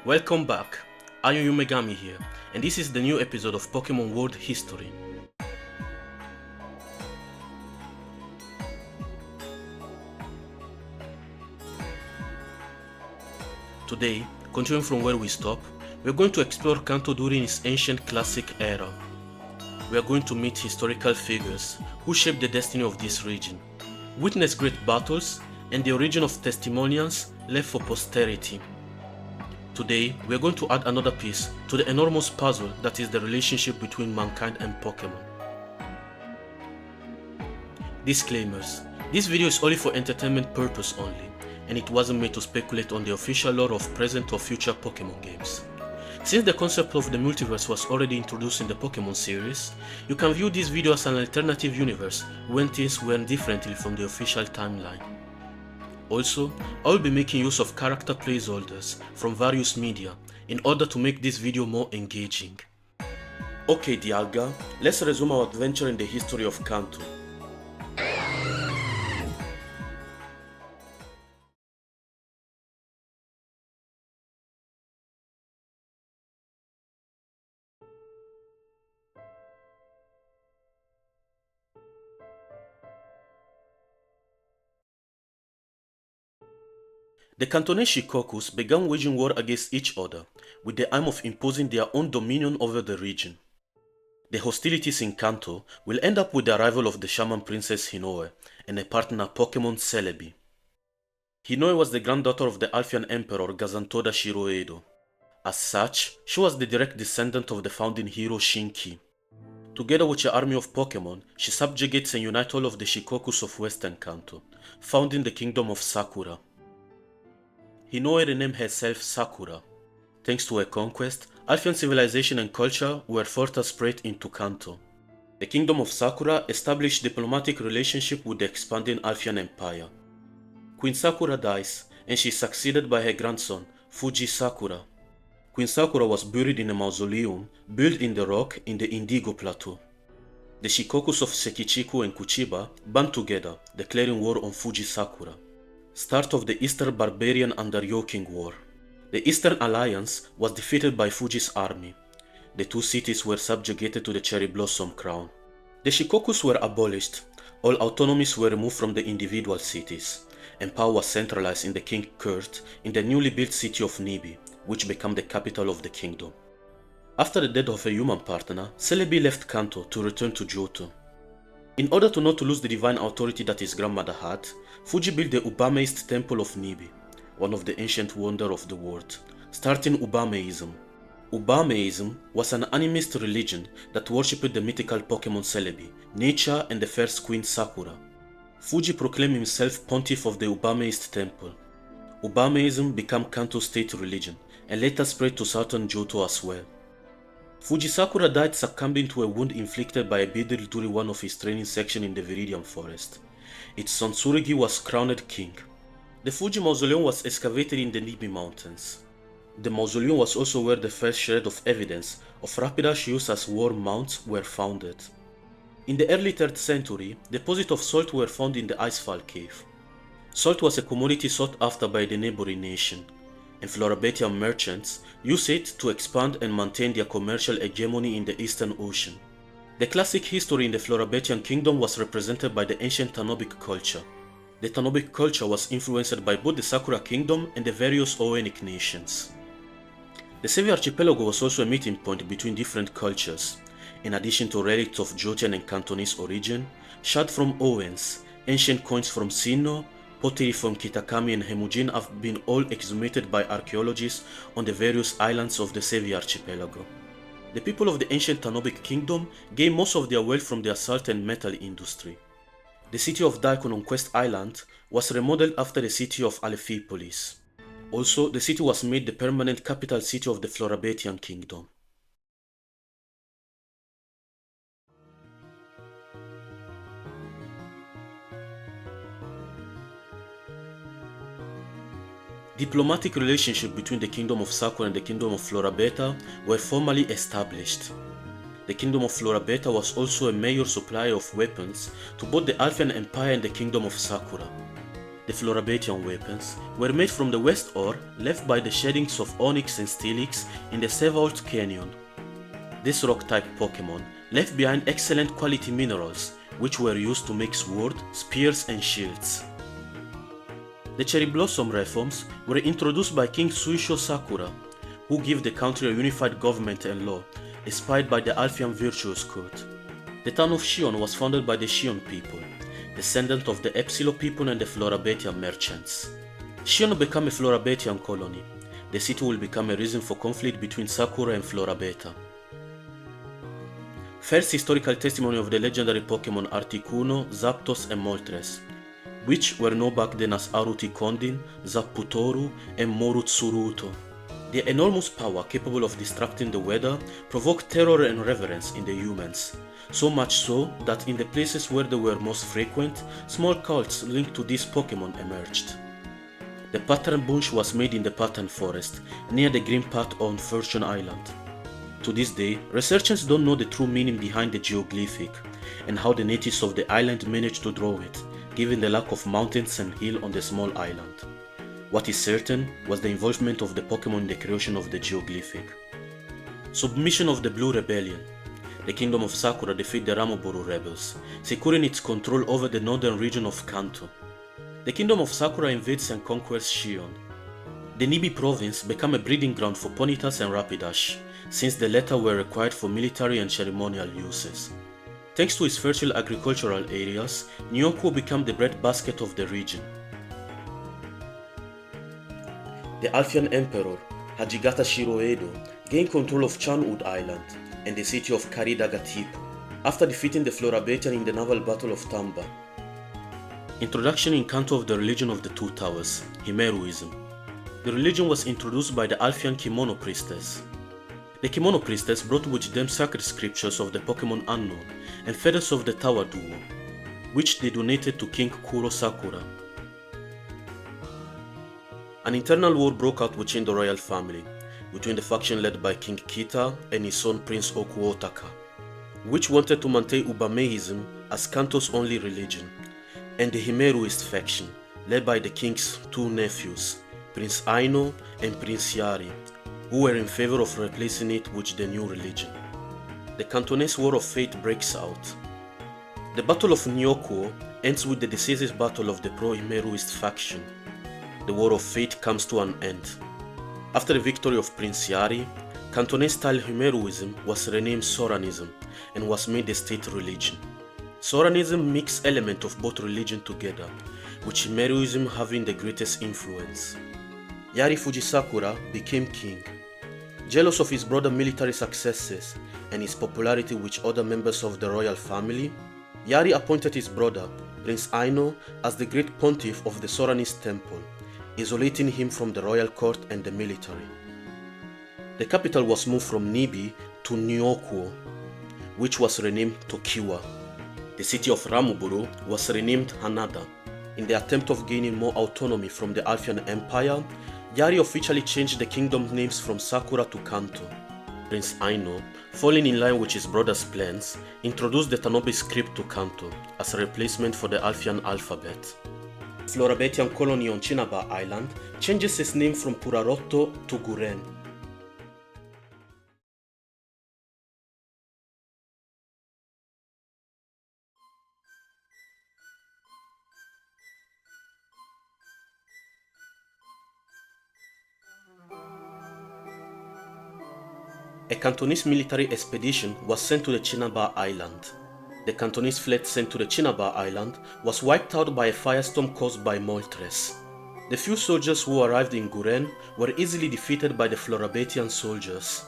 Welcome back, Ayo Yumegami here, and this is the new episode of Pokemon World History. Today, continuing from where we stopped, we are going to explore Kanto during its ancient classic era. We are going to meet historical figures who shaped the destiny of this region, witness great battles, and the origin of testimonials left for posterity. Today, we are going to add another piece to the enormous puzzle that is the relationship between mankind and Pokemon. Disclaimers: this video is only for entertainment purpose only, and it wasn't made to speculate on the official lore of present or future Pokemon games. Since the concept of the multiverse was already introduced in the Pokemon series, you can view this video as an alternative universe when things went differently from the official timeline. Also, I will be making use of character placeholders from various media in order to make this video more engaging. Okay Dialga, let's resume our adventure in the history of Kanto. The Cantonese Shikokus began waging war against each other with the aim of imposing their own dominion over the region. The hostilities in Kanto will end up with the arrival of the shaman princess Hinoe and a partner Pokemon Celebi. Hinoe was the granddaughter of the Alfian Emperor Gazantoda Shiroedo. As such, she was the direct descendant of the founding hero Shinki. Together with an army of Pokemon, she subjugates and unites all of the Shikokus of Western Kanto, founding the Kingdom of Sakura. Hinoe renamed herself Sakura. Thanks to her conquest, Alfian civilization and culture were further spread into Kanto. The Kingdom of Sakura established diplomatic relationship with the expanding Alfian Empire. Queen Sakura dies, and she is succeeded by her grandson, Fuji Sakura. Queen Sakura was buried in a mausoleum built in the rock in the Indigo Plateau. The Shikokus of Sekichiku and Kuchiba band together, declaring war on Fuji Sakura. Start of the Eastern Barbarian Underyoking War. The Eastern Alliance was defeated by Fuji's army. The two cities were subjugated to the Cherry Blossom Crown. The Shikokus were abolished, all autonomies were removed from the individual cities, and power was centralized in the King Kurt in the newly built city of Nibi, which became the capital of the kingdom. After the death of her human partner, Celebi left Kanto to return to Johto. In order to not lose the divine authority that his grandmother had, Fuji built the Ubameist Temple of Nibi, one of the ancient wonders of the world, starting Ubameism. Ubameism was an animist religion that worshipped the mythical Pokemon Celebi, nature and the first queen Sakura. Fuji proclaimed himself pontiff of the Ubameist Temple. Ubameism became Kanto's state religion and later spread to southern Johto as well. Fuji Sakura died succumbing to a wound inflicted by a beetle during one of his training sections in the Viridian Forest. Its son Tsurugi was crowned king. The Fuji mausoleum was excavated in the Nibi Mountains. The mausoleum was also where the first shred of evidence of Rapidash used as war mounts were founded. In the early 3rd century, deposits of salt were found in the Icefall Cave. Salt was a commodity sought after by the neighboring nation, and Florabetian merchants used it to expand and maintain their commercial hegemony in the Eastern Ocean. The classic history in the Florabetian kingdom was represented by the ancient Tanobic culture. The Tanobic culture was influenced by both the Sakura kingdom and the various Oenic nations. The Sevi archipelago was also a meeting point between different cultures. In addition to relics of Jotian and Cantonese origin, shards from Owens, ancient coins from Sinnoh, pottery from Kitakami and Hemujin have been all exhumated by archaeologists on the various islands of the Sevi archipelago. The people of the ancient Tanobic kingdom gained most of their wealth from their salt and metal industry. The city of Daikon on Quest Island was remodeled after the city of Alephipolis. Also, the city was made the permanent capital city of the Florabetian kingdom. Diplomatic relationship between the Kingdom of Sakura and the Kingdom of Florabeta were formally established. The Kingdom of Florabeta was also a major supplier of weapons to both the Alfian Empire and the Kingdom of Sakura. The Florabatian weapons were made from the west ore left by the sheddings of onyx and steelix in the Sevault Canyon. This rock-type Pokemon left behind excellent quality minerals which were used to make swords, spears and shields. The Cherry Blossom reforms were introduced by King Suisho Sakura, who gave the country a unified government and law, inspired by the Alfian Virtuous Court. The town of Shion was founded by the Shion people, descendant of the Epsilo people and the Florabatian merchants. Shion became a Florabatian colony. The city will become a reason for conflict between Sakura and Florabeta. First historical testimony of the legendary Pokemon Articuno, Zapdos and Moltres, which were known back then as Aruti Kondin, Zapputoru and Morutsuruto. Their enormous power capable of disrupting the weather provoked terror and reverence in the humans, so much so that in the places where they were most frequent, small cults linked to these Pokemon emerged. The Pattern Bunch was made in the Pattern Forest, near the Green Path on Fortune Island. To this day, researchers don't know the true meaning behind the geoglyphic, and how the natives of the island managed to draw it, given the lack of mountains and hills on the small island. What is certain was the involvement of the Pokemon in the creation of the geoglyphic. Submission of the Blue Rebellion. The Kingdom of Sakura defeated the Ramoboro rebels, securing its control over the northern region of Kanto. The Kingdom of Sakura invades and conquers Shion. The Nibi province became a breeding ground for Ponytas and Rapidash, since the latter were required for military and ceremonial uses. Thanks to its fertile agricultural areas, Nyokuo became the breadbasket of the region. The Alfian Emperor, Hajigata Shiroedo, gained control of Chanwood Island and the city of Karidagatipu after defeating the Florabatian in the naval battle of Tamba. Introduction in Kanto of the religion of the Two Towers, Himeruism. The religion was introduced by the Alfian Kimono Priestess. The Kimono Priestess brought with them sacred scriptures of the Pokemon Unknown and feathers of the Tower Duo, which they donated to King Kuro Sakura. An internal war broke out within the royal family, between the faction led by King Kita and his son Prince Okuotaka, which wanted to maintain Ubameism as Kanto's only religion, and the Himeruist faction, led by the king's two nephews, Prince Aino and Prince Yari, who were in favor of replacing it with the new religion. The Cantonese War of Fate breaks out. The Battle of Nyokuo ends with the decisive battle of the pro-Himeruist faction. The War of Fate comes to an end. After the victory of Prince Yari, Cantonese-style Himeruism was renamed Soranism and was made the state religion. Soranism mixed elements of both religions together, with Himeruism having the greatest influence. Yari Fujisakura became king. Jealous of his brother's military successes and his popularity with other members of the royal family, Yari appointed his brother, Prince Aino, as the great pontiff of the Soranist temple, isolating him from the royal court and the military. The capital was moved from Nibi to Nyokuo, which was renamed Tokiwa. The city of Ramuburu was renamed Hanada. In the attempt of gaining more autonomy from the Alfian Empire, Yari officially changed the kingdom names from Sakura to Kanto. Prince Aino, falling in line with his brother's plans, introduced the Tanobe script to Kanto as a replacement for the Alfian alphabet. Florabatian colony on Chinaba Island changes its name from Purarotto to Guren. A Cantonese military expedition was sent to the Chinaba Island. The Cantonese fleet sent to the Chinaba Island was wiped out by a firestorm caused by Moltres. The few soldiers who arrived in Guren were easily defeated by the Florabatian soldiers.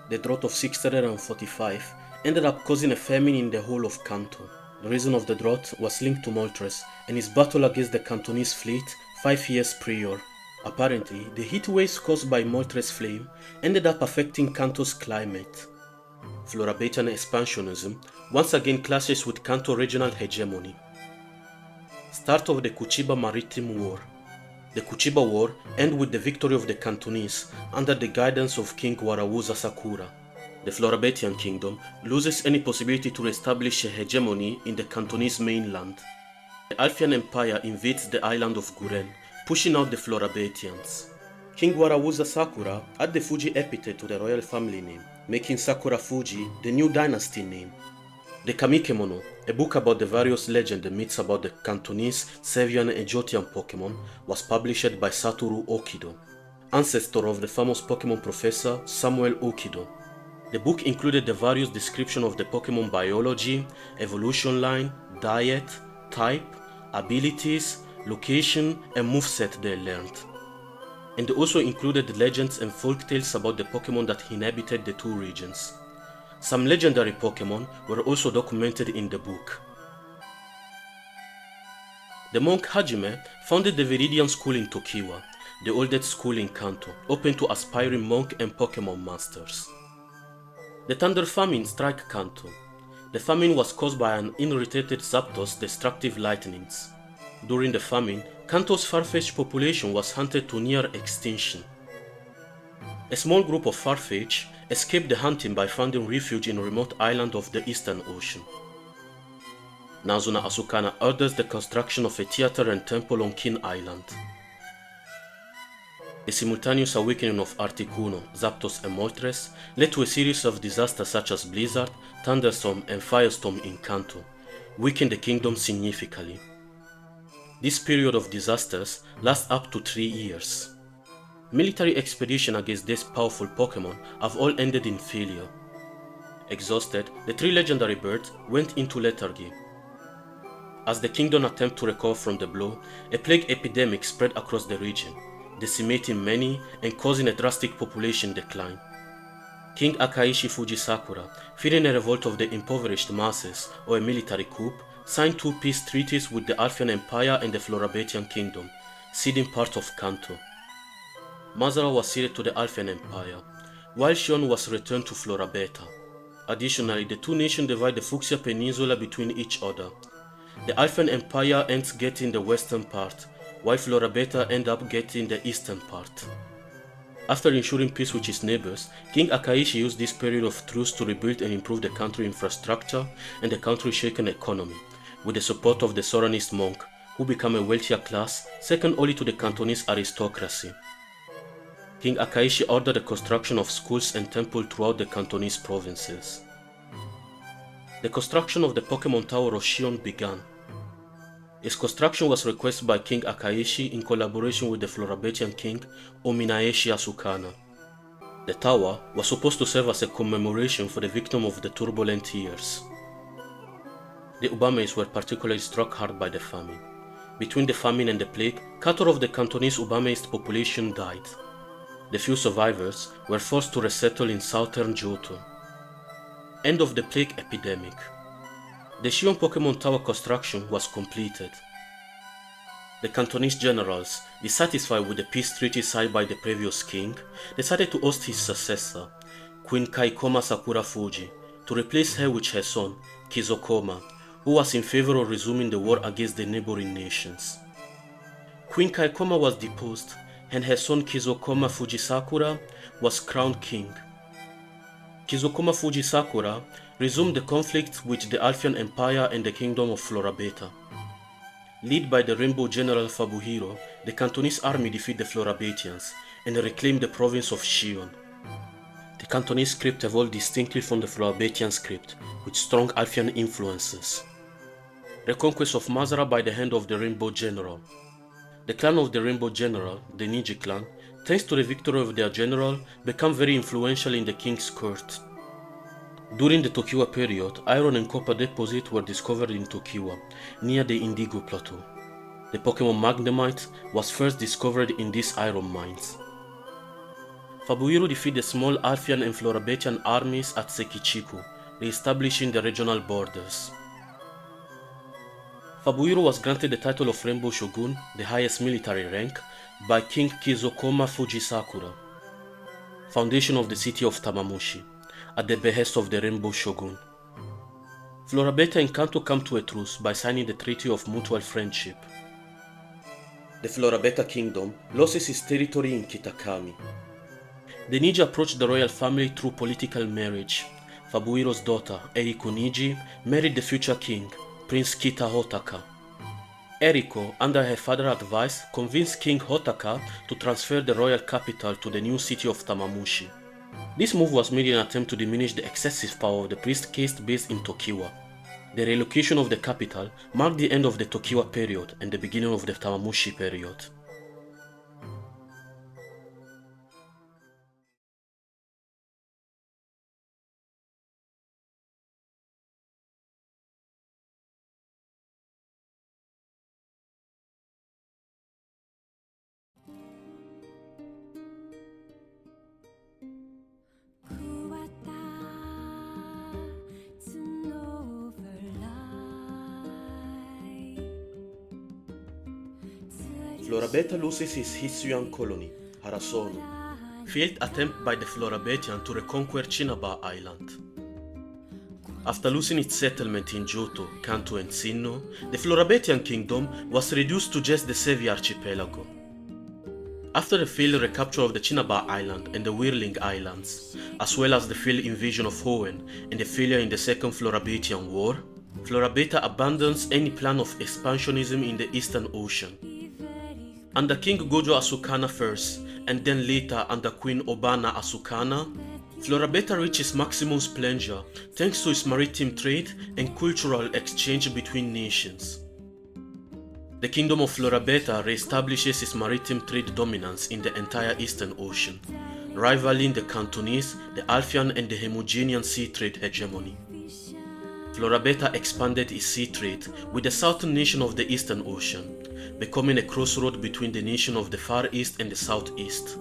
The drought of 645 ended up causing a famine in the whole of Kanto. The reason of the drought was linked to Moltres and his battle against the Cantonese fleet 5 years prior. Apparently, the heat waves caused by Moltres' flame ended up affecting Kanto's climate. Florabatian expansionism once again clashes with Kanto regional hegemony. Start of the Kuchiba Maritime War. The Kuchiba War ended with the victory of the Cantonese under the guidance of King Warawuza Sakura. The Florabatian kingdom loses any possibility to establish a hegemony in the Cantonese mainland. The Alfian Empire invades the island of Guren, pushing out the Florabatians. King Warawuza Sakura added the Fuji epithet to the royal family name, making Sakura Fuji the new dynasty name. The Kamikemono, a book about the various legends and myths about the Cantonese, Sevian and Jotian Pokemon, was published by Satoru Okido, ancestor of the famous Pokemon professor Samuel Okido. The book included the various descriptions of the Pokemon biology, evolution line, diet, type, abilities, location, and moveset they learned. And they also included legends and folktales about the Pokemon that inhabited the two regions. Some legendary Pokemon were also documented in the book. The monk Hajime founded the Viridian School in Tokiwa, the oldest school in Kanto, open to aspiring monk and Pokemon masters. The Thunder Famine struck Kanto. The famine was caused by an irritated Zapdos' destructive lightnings. During the famine, Kanto's far-fetched population was hunted to near extinction. A small group of Farfetch escaped the hunting by finding refuge in a remote island of the Eastern Ocean. Nazuna Asukana orders the construction of a theater and temple on Kin Island. A simultaneous awakening of Articuno, Zapdos and Moltres led to a series of disasters such as blizzard, thunderstorm and firestorm in Kanto, weakening the kingdom significantly. This period of disasters lasts up to 3 years. Military expeditions against these powerful Pokemon have all ended in failure. Exhausted, the 3 legendary birds went into lethargy. As the kingdom attempted to recover from the blow, a plague epidemic spread across the region, decimating many and causing a drastic population decline. King Akaishi Fujisakura, fearing a revolt of the impoverished masses or a military coup, signed 2 peace treaties with the Alfian Empire and the Florabatian Kingdom, ceding part of Kanto. Mazara was ceded to the Alfian Empire, while Shion was returned to Florabeta. Additionally, the two nations divide the Fuxia Peninsula between each other. The Alfian Empire ends getting the western part, while Florabeta ends up getting the eastern part. After ensuring peace with his neighbors, King Akaishi used this period of truce to rebuild and improve the country's infrastructure and the country's shaken economy, with the support of the Soranist monk, who became a wealthier class, second only to the Cantonese aristocracy. King Akaishi ordered the construction of schools and temples throughout the Cantonese provinces. The construction of the Pokemon Tower of Shion began. Its construction was requested by King Akaishi in collaboration with the Florabatian king Ominaeshi Asukana. The tower was supposed to serve as a commemoration for the victim of the turbulent years. The Ubames were particularly struck hard by the famine. Between the famine and the plague, quarter of the Cantonese Ubameist population died. The few survivors were forced to resettle in southern Johto. End of the plague epidemic. The Shion Pokemon Tower construction was completed. The Cantonese generals, dissatisfied with the peace treaty signed by the previous king, decided to oust his successor, Queen Kaikoma Sakura Fuji, to replace her with her son, Kizokoma, who was in favor of resuming the war against the neighboring nations. Queen Kaikoma was deposed, and her son Kizokoma Fujisakura was crowned king. Kizokoma Fujisakura resumed the conflict with the Alfian Empire and the Kingdom of Florabeta. Led by the Rainbow General Fabuhiro, the Cantonese army defeated the Florabatians and reclaimed the province of Shion. The Cantonese script evolved distinctly from the Florabatian script, with strong Alfian influences. Reconquest of Mazara by the hand of the Rainbow General. The clan of the Rainbow General, the Niji clan, thanks to the victory of their general, became very influential in the king's court. During the Tokiwa period, iron and copper deposits were discovered in Tokiwa, near the Indigo Plateau. The Pokemon Magnemite was first discovered in these iron mines. Fabuhiro defeated the small Alfian and Florabatian armies at Sekichiku, re-establishing the regional borders. Fabuhiro was granted the title of Rainbow Shogun, the highest military rank, by King Kizokoma Fujisakura. Foundation of the city of Tamamushi, at the behest of the Rainbow Shogun. Florabeta and Kanto come to a truce by signing the Treaty of Mutual Friendship. The Florabeta Kingdom loses its territory in Kitakami. The Niji approached the royal family through political marriage. Fabuhiro's daughter, Eriko Niji, married the future king, Prince Kita Hotaka. Eriko, under her father's advice, convinced King Hotaka to transfer the royal capital to the new city of Tamamushi. This move was made in an attempt to diminish the excessive power of the priest caste based in Tokiwa. The relocation of the capital marked the end of the Tokiwa period and the beginning of the Tamamushi period. Florabeta loses his Hisuian colony, Harasono. Failed attempt by the Florabetian to reconquer Chinaba Island. After losing its settlement in Johto, Kanto and Sinno, the Florabetian kingdom was reduced to just the Sevi archipelago. After the failed recapture of the Chinaba Island and the Whirling Islands, as well as the failed invasion of Hoenn and the failure in the Second Florabetian War, Florabeta abandons any plan of expansionism in the Eastern Ocean. Under King Gojo Asukana first, and then later under Queen Obana Asukana, Florabeta reaches maximum splendor thanks to its maritime trade and cultural exchange between nations. The Kingdom of Florabeta re-establishes its maritime trade dominance in the entire Eastern Ocean, rivaling the Cantonese, the Alfian and the Hemogenean sea trade hegemony. Florabeta expanded its sea trade with the southern nation of the Eastern Ocean, becoming a crossroad between the nation of the Far East and the Southeast.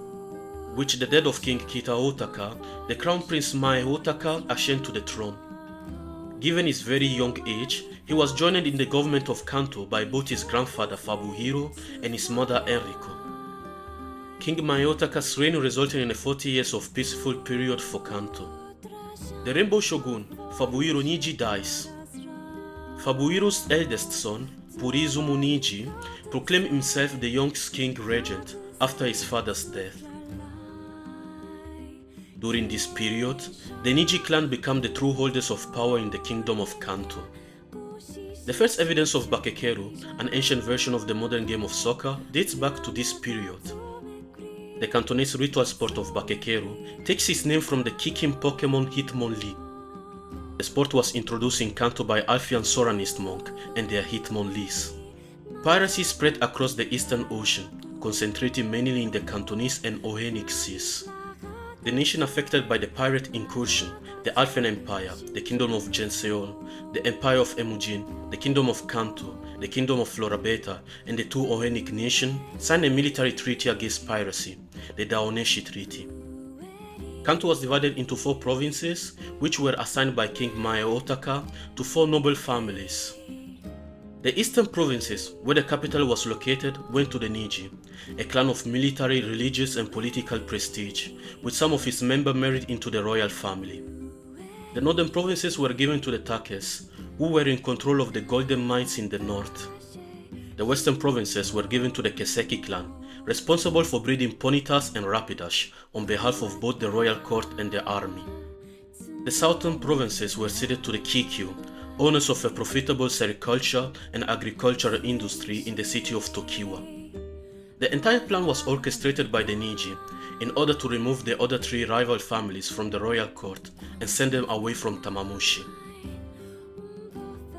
With the death of King Kitaotaka, the Crown Prince Mae Otaka ascended to the throne. Given his very young age, he was joined in the government of Kanto by both his grandfather Fabuhiro and his mother Enrico. King Mae Otaka's reign resulted in a 40 years of peaceful period for Kanto. The Rainbow Shogun, Fabuhiro Niji, dies. Fabuhiro's eldest son, Purizumu Niji, proclaimed himself the young king regent after his father's death. During this period, the Niji clan became the true holders of power in the kingdom of Kanto. The first evidence of Bakekeru, an ancient version of the modern game of soccer, dates back to this period. The Cantonese ritual sport of Bakekeru takes its name from the kicking Pokemon Hitmonlee. The sport was introduced in Kanto by Alfian Soranist monk and their Hitmonlees. Piracy spread across the Eastern Ocean, concentrating mainly in the Cantonese and Oceanic seas. The nation affected by the pirate incursion, the Alfian Empire, the Kingdom of Genseol, the Empire of Emujin, the Kingdom of Kanto, the Kingdom of Florabeta, and the two Oceanic nations signed a military treaty against piracy, the Daoneshi Treaty. Kanto was divided into 4 provinces, which were assigned by King Mae Otaka to 4 noble families. The eastern provinces, where the capital was located, went to the Niji, a clan of military, religious and political prestige, with some of its members married into the royal family. The northern provinces were given to the Takes, who were in control of the golden mines in the north. The western provinces were given to the Keseki clan, responsible for breeding Ponytas and Rapidash on behalf of both the royal court and the army. The southern provinces were ceded to the Kikyu, owners of a profitable sericulture and agricultural industry in the city of Tokiwa. The entire plan was orchestrated by the Niji in order to remove the other 3 rival families from the royal court and send them away from Tamamushi.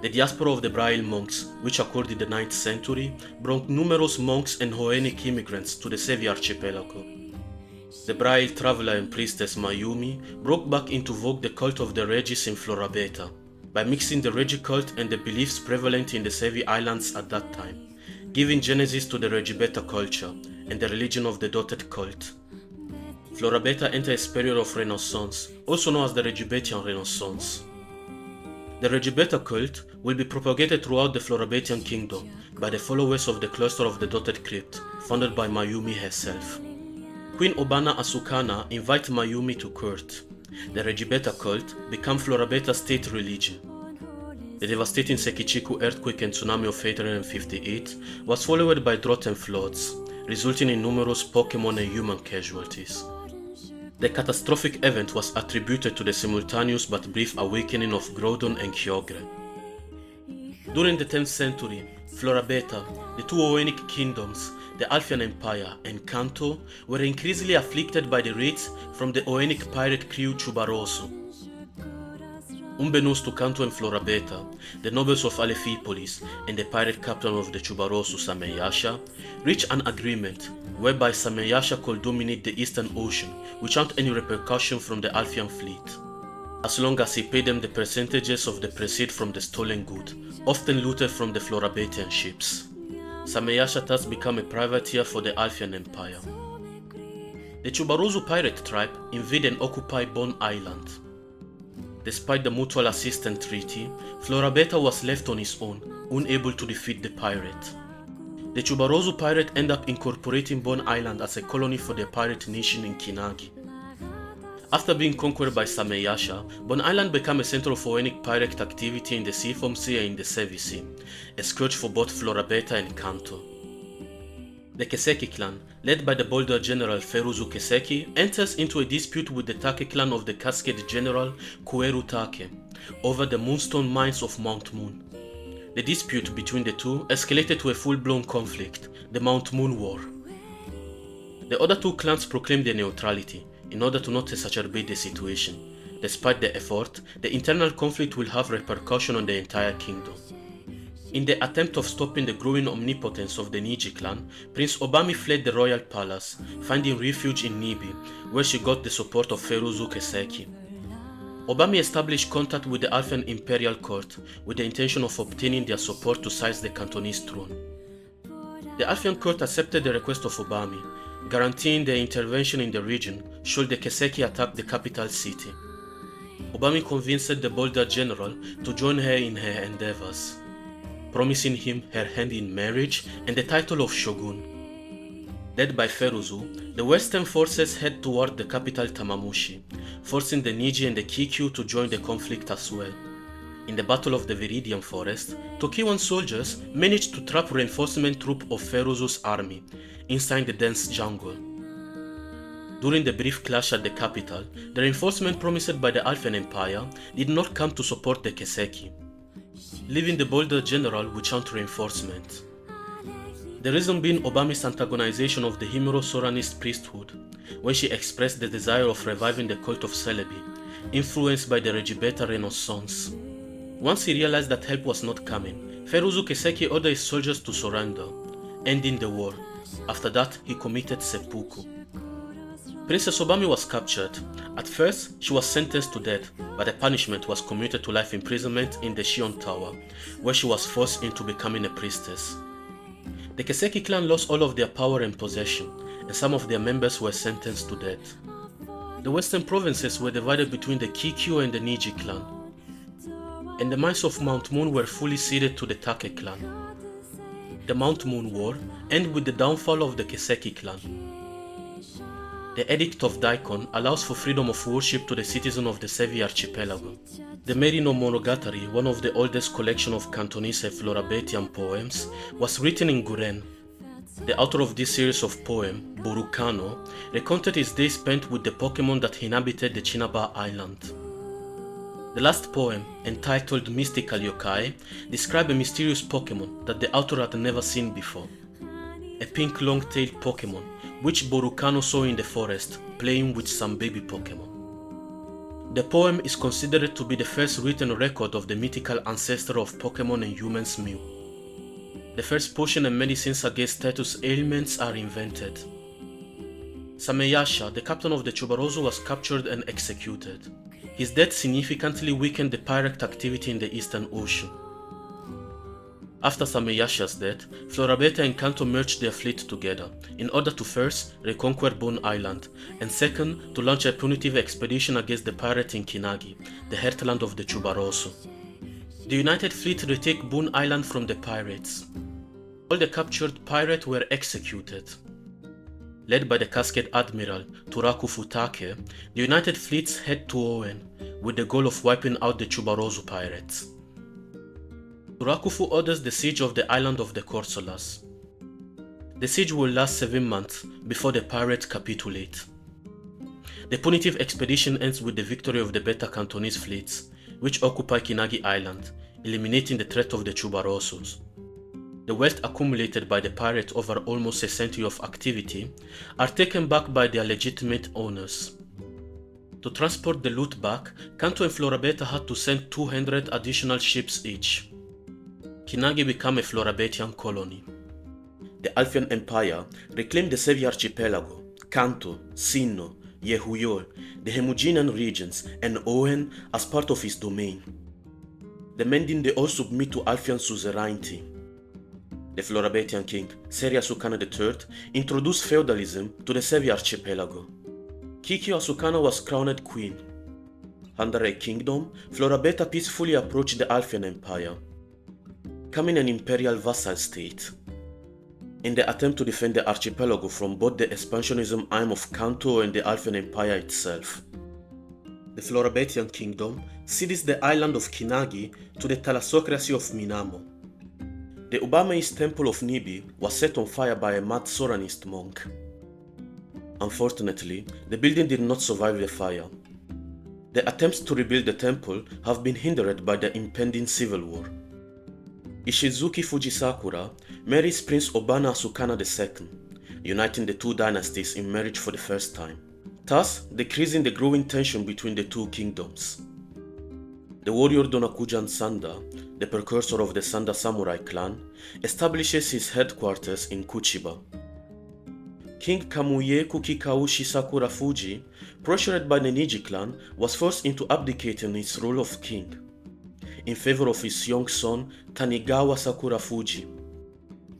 The diaspora of the Braille monks, which occurred in the 9th century, brought numerous monks and Hoenic immigrants to the Sevi archipelago. The Braille traveler and priestess Mayumi brought back into vogue the cult of the Regis in Florabeta, by mixing the Regi cult and the beliefs prevalent in the Sevi Islands at that time, giving genesis to the Regibeta culture and the religion of the dotted cult. Florabeta entered its period of renaissance, also known as the Regibetian Renaissance. The Regibeta cult will be propagated throughout the Florabetian kingdom by the followers of the cluster of the dotted crypt, founded by Mayumi herself. Queen Obana Asukana invited Mayumi to court. The Regibeta cult became Florabeta's state religion. The devastating Sekichiku earthquake and tsunami of 858 was followed by drought and floods, resulting in numerous Pokemon and human casualties. The catastrophic event was attributed to the simultaneous but brief awakening of Groudon and Kyogre. During the 10th century, Florabeta, the two Oenic kingdoms, the Alfian Empire and Kanto, were increasingly afflicted by the raids from the Oenic pirate crew Chubarosu. Unbeknownst to Kanto and Florabeta, the nobles of Alephipolis and the pirate captain of the Chubarosu Sameyasha reached an agreement whereby Sameyasha could dominate the Eastern Ocean without any repercussion from the Alfian fleet, as long as he paid them the percentages of the proceeds from the stolen good, often looted from the Florabetian ships. Sameyasha thus became a privateer for the Alfian Empire. The Chubarosu pirate tribe invaded and occupied Bon Island. Despite the mutual assistance treaty, Florabeta was left on his own, unable to defeat the pirate. The Chubarosu pirate ended up incorporating Bon Island as a colony for their pirate nation in Kinagi. After being conquered by Sameyasha, Bon Island became a center of Oenic pirate activity in the Seafoam Sea and in the Sevi Sea, a scourge for both Florabeta and Kanto. The Keseki clan, led by the bolder general Feruzu Keseki, enters into a dispute with the Take clan of the Cascade general Kueru Take over the moonstone mines of Mount Moon. The dispute between the two escalated to a full-blown conflict, the Mount Moon War. The other two clans proclaimed their neutrality in order to not exacerbate the situation. Despite the effort, the internal conflict will have repercussions on the entire kingdom. In the attempt of stopping the growing omnipotence of the Niji clan, Prince Obami fled the royal palace, finding refuge in Nibi, where she got the support of Feruzu Keseki. Obami established contact with the Alfian imperial court with the intention of obtaining their support to seize the Cantonese throne. The Alfian court accepted the request of Obami, guaranteeing their intervention in the region should the Keseki attack the capital city. Obami convinced the bolder general to join her in her endeavors, promising him her hand in marriage and the title of shogun. Led by Feruzu, the western forces head toward the capital Tamamushi, forcing the Niji and the Kikyu to join the conflict as well. In the Battle of the Viridian Forest, Tokiwan soldiers managed to trap reinforcement troops of Feruzu's army inside the dense jungle. During the brief clash at the capital, the reinforcement promised by the Alfian Empire did not come to support the Keseki, leaving the bolder general without reinforcement. The reason being Obami's antagonization of the Himuro Soranist priesthood, when she expressed the desire of reviving the cult of Celebi, influenced by the Regibeta Renaissance. Once he realized that help was not coming, Feruzu Keseki ordered his soldiers to surrender, ending the war. After that, he committed seppuku. Princess Obami was captured. At first, she was sentenced to death, but the punishment was commuted to life imprisonment in the Shion Tower, where she was forced into becoming a priestess. The Keseki clan lost all of their power and possession, and some of their members were sentenced to death. The western provinces were divided between the Kikyu and the Niji clan, and the mines of Mount Moon were fully ceded to the Take clan. The Mount Moon War ended with the downfall of the Keseki clan. The Edict of Daikon allows for freedom of worship to the citizens of the Sevi archipelago. The Merino Monogatari, one of the oldest collections of Cantonese and Florabetian poems, was written in Guren. The author of this series of poems, Burukano, recounted his days spent with the Pokemon that inhabited the Chinaba Island. The last poem, entitled Mystical Yokai, describes a mysterious Pokemon that the author had never seen before. A pink long-tailed Pokemon, which Borukano saw in the forest, playing with some baby Pokemon. The poem is considered to be the first written record of the mythical ancestor of Pokemon and humans, Mew. The first potion and medicines against status ailments are invented. Sameyasha, the captain of the Chubarosu, was captured and executed. His death significantly weakened the pirate activity in the Eastern Ocean. After Sameyasha's death, Florabeta and Kanto merged their fleet together, in order to first reconquer Bon Island, and second to launch a punitive expedition against the pirate in Kinagi, the heartland of the Chubarosu. The United Fleet retake Bon Island from the pirates. All the captured pirates were executed. Led by the Cascade Admiral Turaku Futake, the United Fleets head to Owen, with the goal of wiping out the Chubarosu pirates. Turakufu orders the siege of the island of the Corsolas. The siege will last 7 months before the pirates capitulate. The punitive expedition ends with the victory of the Beta Cantonese fleets, which occupy Kinagi Island, eliminating the threat of the Chubarosus. The wealth accumulated by the pirates over almost a century of activity are taken back by their legitimate owners. To transport the loot back, Kanto and Florabeta had to send 200 additional ships each. Kinagi became a Florabetian colony. The Alfian Empire reclaimed the Sevi Archipelago, Kanto, Sinnoh, Yehuyol, the Hemugean regions, and Ohen as part of its domain, demanding they all submit to Alfian suzerainty. The Florabetian king, Seri Asukana III, introduced feudalism to the Sevi Archipelago. Kikyo Asukana was crowned queen. Under a kingdom, Florabeta peacefully approached the Alfian Empire, becoming an imperial vassal state. In the attempt to defend the archipelago from both the expansionism aim of Kanto and the Alfian Empire itself, the Florabetian kingdom ceded the island of Kinagi to the thalassocracy of Minamo. The Ubameist temple of Nibi was set on fire by a mad Soranist monk. Unfortunately, the building did not survive the fire. The attempts to rebuild the temple have been hindered by the impending civil war. Ishizuki Fujisakura marries Prince Obana Asukana II, uniting the two dynasties in marriage for the first time, thus decreasing the growing tension between the two kingdoms. The warrior Donakujan Sanda, the precursor of the Sanda samurai clan, establishes his headquarters in Kuchiba. King Kamuye Kukikau Shisakura Fuji, pressured by the Niji clan, was forced into abdicating his role of king in favor of his young son Tanigawa Sakura Fuji.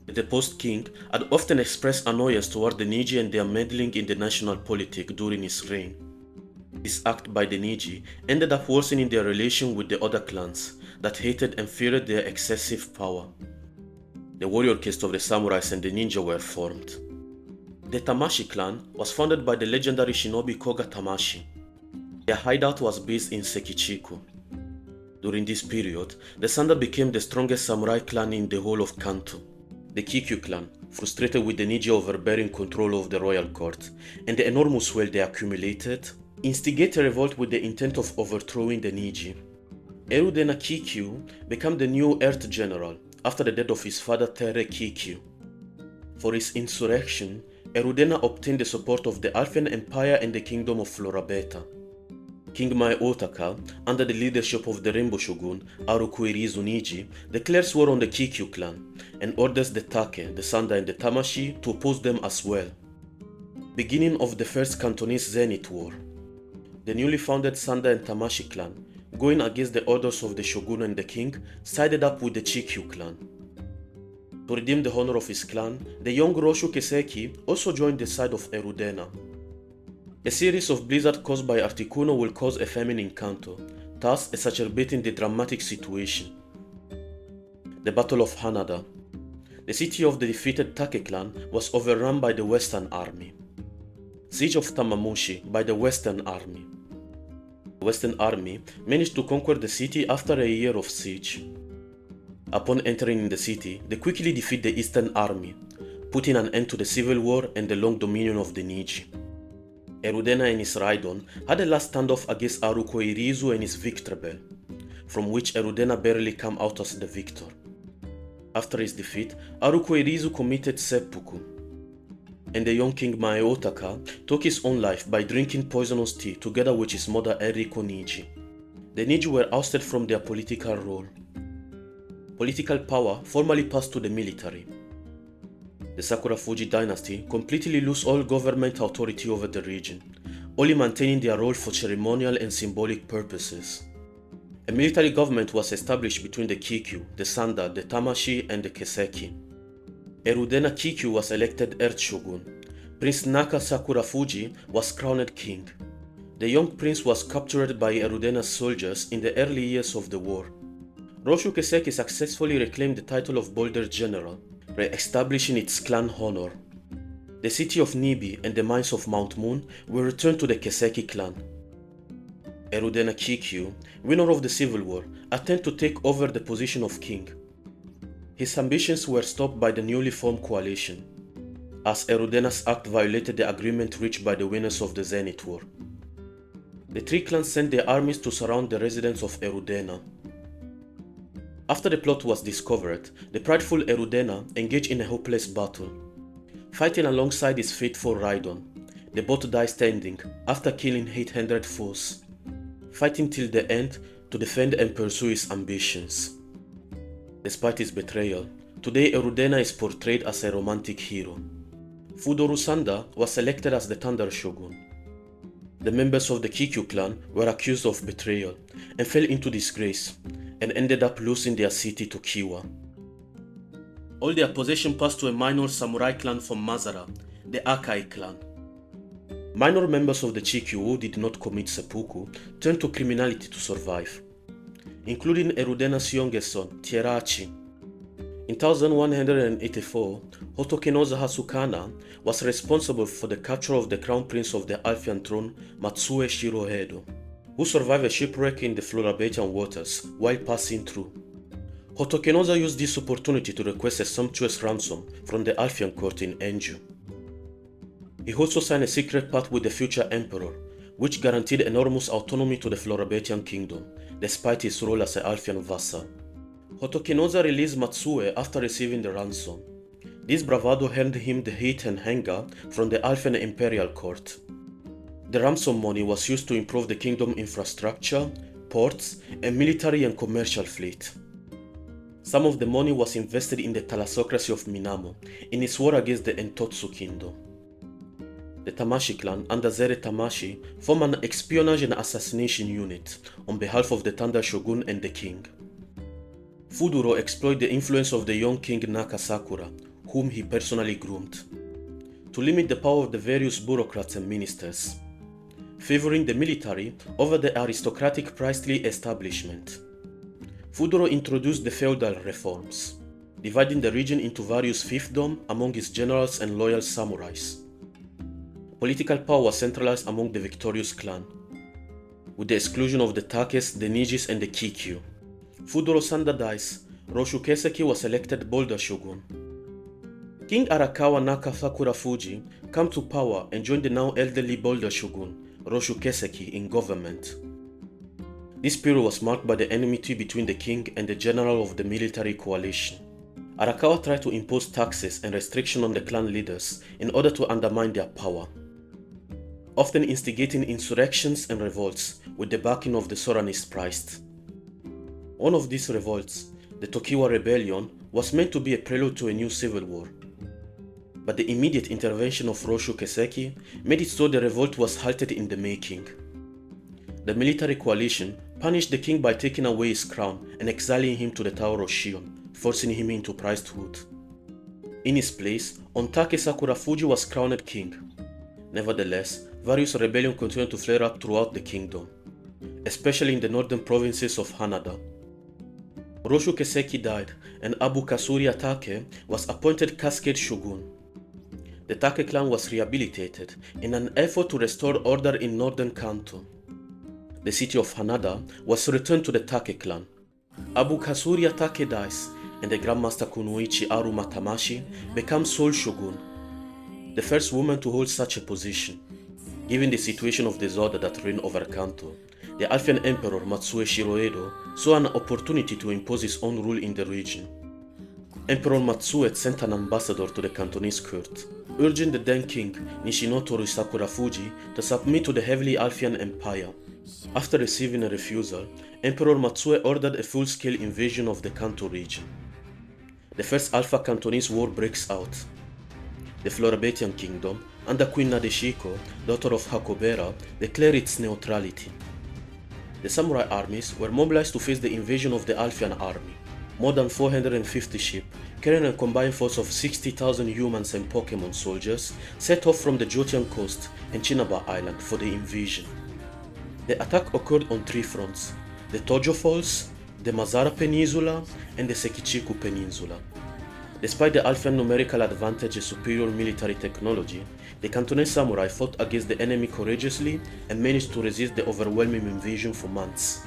The deposed king had often expressed annoyance toward the Niji and their meddling in the national politics during his reign. This act by the Niji ended up worsening their relation with the other clans that hated and feared their excessive power. The warrior caste of the samurais and the ninja were formed. The Tamashi clan was founded by the legendary shinobi Koga Tamashi. Their hideout was based in Sekichiku. During this period, the Sanda became the strongest samurai clan in the whole of Kanto. The Kikyu clan, frustrated with the Niji overbearing control of the royal court and the enormous wealth they accumulated, instigated a revolt with the intent of overthrowing the Niji. Erudena Kikyu became the new Earth General after the death of his father Tere Kikyu. For his insurrection, Erudena obtained the support of the Alfian Empire and the Kingdom of Florabeta. King Mae Otaka, under the leadership of the Rainbow Shogun, Arukuirizu Niji, declares war on the Kikyu clan and orders the Take, the Sanda and the Tamashi to oppose them as well. Beginning of the First Cantonese Zenith War. The newly founded Sanda and Tamashi clan, going against the orders of the Shogun and the king, sided up with the Chikyu clan. To redeem the honor of his clan, the young Roshu Keseki also joined the side of Erudena. A series of blizzards caused by Articuno will cause a famine in Kanto, thus exacerbating the dramatic situation. The Battle of Hanada. The city of the defeated Take clan was overrun by the Western Army. Siege of Tamamushi by the Western Army. The Western Army managed to conquer the city after a year of siege. Upon entering in the city, they quickly defeat the Eastern Army, putting an end to the civil war and the long dominion of the Niji. Erudena and his Raidon had a last standoff against Arukoirizu and his Victrebel, from which Erudena barely came out as the victor. After his defeat, Arukoirizu committed seppuku, and the young king Mae Otaka took his own life by drinking poisonous tea together with his mother Eriko Niji. The Niji were ousted from their political role. Political power formally passed to the military. The Sakura Fuji dynasty completely lost all government authority over the region, only maintaining their role for ceremonial and symbolic purposes. A military government was established between the Kikyu, the Sanda, the Tamashi, and the Keseki. Erudena Kikyu was elected Earth Shogun. Prince Naka Sakura Fuji was crowned king. The young prince was captured by Erudena's soldiers in the early years of the war. Roshu Keseki successfully reclaimed the title of Boulder General, re-establishing its clan honor. The city of Nibi and the mines of Mount Moon were returned to the Keseki clan. Erudena Kikyu, winner of the civil war, attempted to take over the position of king. His ambitions were stopped by the newly formed coalition, as Erudena's act violated the agreement reached by the winners of the Zenith War. The three clans sent their armies to surround the residence of Erudena. After the plot was discovered, the prideful Erudena engaged in a hopeless battle. Fighting alongside his faithful Rhydon, they both die standing after killing 800 foes, fighting till the end to defend and pursue his ambitions. Despite his betrayal, today Erudena is portrayed as a romantic hero. Fudoru Sanda was selected as the Thunder Shogun. The members of the Kikyu clan were accused of betrayal and fell into disgrace and ended up losing their city to Kiwa. All their possession passed to a minor samurai clan from Mazara, the Akai clan. Minor members of the Chikyu who did not commit seppuku turned to criminality to survive, including Erudena's youngest son, Tierachi. In 1184, Hotokenoza Hasukana was responsible for the capture of the crown prince of the Alfian throne, Matsue Shirohedo, who survived a shipwreck in the Florabetian waters while passing through. Hotokenoza used this opportunity to request a sumptuous ransom from the Alfian court in Enju. He also signed a secret pact with the future emperor, which guaranteed enormous autonomy to the Florabetian kingdom, despite his role as an Alfian vassal. Hotokenoza released Matsue after receiving the ransom. This bravado earned him the hate and anger from the Alfian imperial court. The ransom money was used to improve the kingdom infrastructure, ports, and military and commercial fleet. Some of the money was invested in the thalassocracy of Minamo in its war against the Entotsu kingdom. The Tamashi clan under Zere Tamashi formed an espionage and assassination unit on behalf of the Thunder Shogun and the king. Fuduro exploited the influence of the young king Nakasakura, whom he personally groomed, to limit the power of the various bureaucrats and ministers, favoring the military over the aristocratic priestly establishment. Fudoro introduced the feudal reforms, dividing the region into various fiefdoms among his generals and loyal samurais. Political power was centralized among the victorious clan, with the exclusion of the Takes, the Nijis, and the Kikyu. Fudoro Sanda dies, Roshu Keseki was elected Boulder Shogun. King Arakawa Nakasakura Fuji came to power and joined the now elderly Boulder Shogun, Roshu Keseki, in government. This period was marked by the enmity between the king and the general of the military coalition. Arakawa tried to impose taxes and restrictions on the clan leaders in order to undermine their power, often instigating insurrections and revolts with the backing of the Soranist priest. One of these revolts, the Tokiwa Rebellion, was meant to be a prelude to a new civil war. But the immediate intervention of Roshu Keseki made it so the revolt was halted in the making. The military coalition punished the king by taking away his crown and exiling him to the Tower of Shion, forcing him into priesthood. In his place, Ontake Sakura Fuji was crowned king. Nevertheless, various rebellions continued to flare up throughout the kingdom, especially in the northern provinces of Hanada. Roshu Keseki died and Abu Kasuri Take was appointed Cascade Shogun. The Take clan was rehabilitated in an effort to restore order in northern Kanto. The city of Hanada was returned to the Take clan. Abu Kasuri Take dies and the Grandmaster Kunoichi Aruma Tamashi becomes sole shogun, the first woman to hold such a position. Given the situation of disorder that reigned over Kanto, the Alfian Emperor Matsue Shiroedo saw an opportunity to impose his own rule in the region. Emperor Matsue sent an ambassador to the Cantonese court, urging the then king Nishinotoru Sakura Fuji to submit to the heavily Alfian Empire. After receiving a refusal, Emperor Matsue ordered a full-scale invasion of the Kanto region. The first Alpha Cantonese War breaks out. The Florabetian kingdom, under Queen Nadeshiko, daughter of Hakobera, declared its neutrality. The samurai armies were mobilized to face the invasion of the Alfian army. More than 450 ships, carrying a combined force of 60,000 humans and Pokemon soldiers, set off from the Jotian coast and Chinaba Island for the invasion. The attack occurred on three fronts: the Tojo Falls, the Mazara Peninsula, and the Sekichiku Peninsula. Despite the Alfian numerical advantage and superior military technology, the Cantonese samurai fought against the enemy courageously and managed to resist the overwhelming invasion for months.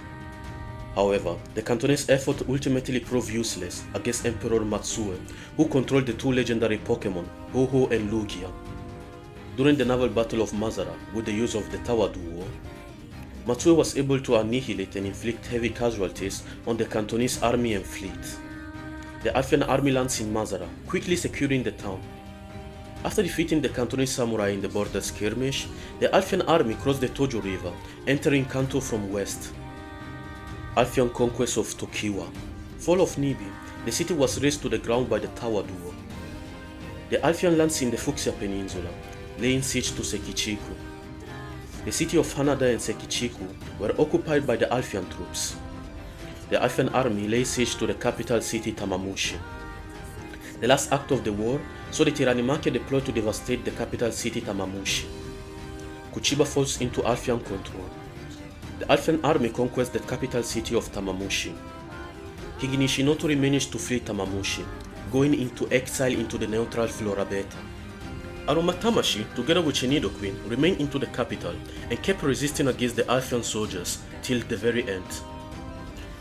However, the Cantonese effort ultimately proved useless against Emperor Matsue, who controlled the two legendary Pokemon, Ho-Ho and Lugia. During the naval battle of Mazara, with the use of the Tawa Duo, Matue was able to annihilate and inflict heavy casualties on the Cantonese army and fleet. The Alfian army lands in Mazara, quickly securing the town. After defeating the Cantonese samurai in the border skirmish, the Alfian army crossed the Tojo River, entering Kanto from west. Alfian conquest of Tokiwa. Fall of Nibi, the city was razed to the ground by the Tawa duo. The Alfian lands in the Fuxia Peninsula, laying siege to Sekichiku. The city of Hanada and Sekichiku were occupied by the Alfian troops. The Alfian army lay siege to the capital city Tamamushi. The last act of the war saw the Tyranimake deployed to devastate the capital city Tamamushi. Kuchiba falls into Alfian control. The Alfian army conquests the capital city of Tamamushi. Higinishinotori managed to flee Tamamushi, going into exile into the neutral Florabeta. Aromatamashi, together with Shinido Queen, remained into the capital and kept resisting against the Alfian soldiers till the very end.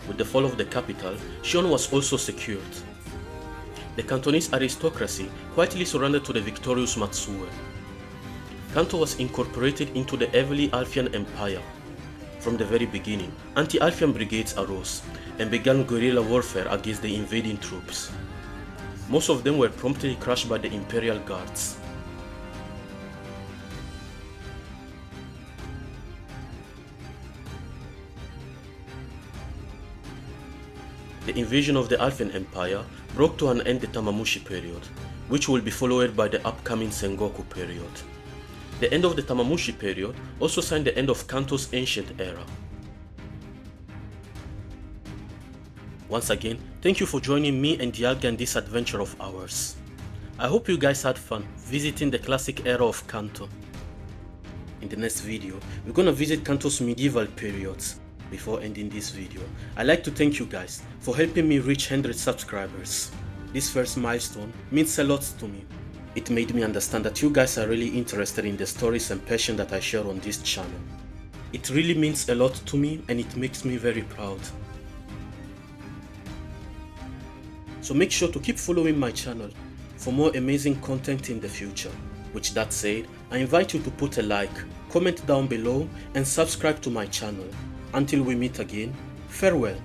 With the fall of the capital, Shion was also secured. The Cantonese aristocracy quietly surrendered to the victorious Matsue. Kanto was incorporated into the heavily Alfian Empire. From the very beginning, anti-Alfian brigades arose and began guerrilla warfare against the invading troops. Most of them were promptly crushed by the Imperial Guards. The invasion of the Alfian Empire brought to an end the Tamamushi period, which will be followed by the upcoming Sengoku period. The end of the Tamamushi period also signed the end of Kanto's ancient era. Once again, thank you for joining me and Dialga in this adventure of ours. I hope you guys had fun visiting the classic era of Kanto. In the next video, we're gonna visit Kanto's medieval periods. Before ending this video, I'd like to thank you guys for helping me reach 100 subscribers. This first milestone means a lot to me. It made me understand that you guys are really interested in the stories and passion that I share on this channel. It really means a lot to me and it makes me very proud. So make sure to keep following my channel for more amazing content in the future. With that said, I invite you to put a like, comment down below and subscribe to my channel. Until we meet again, farewell.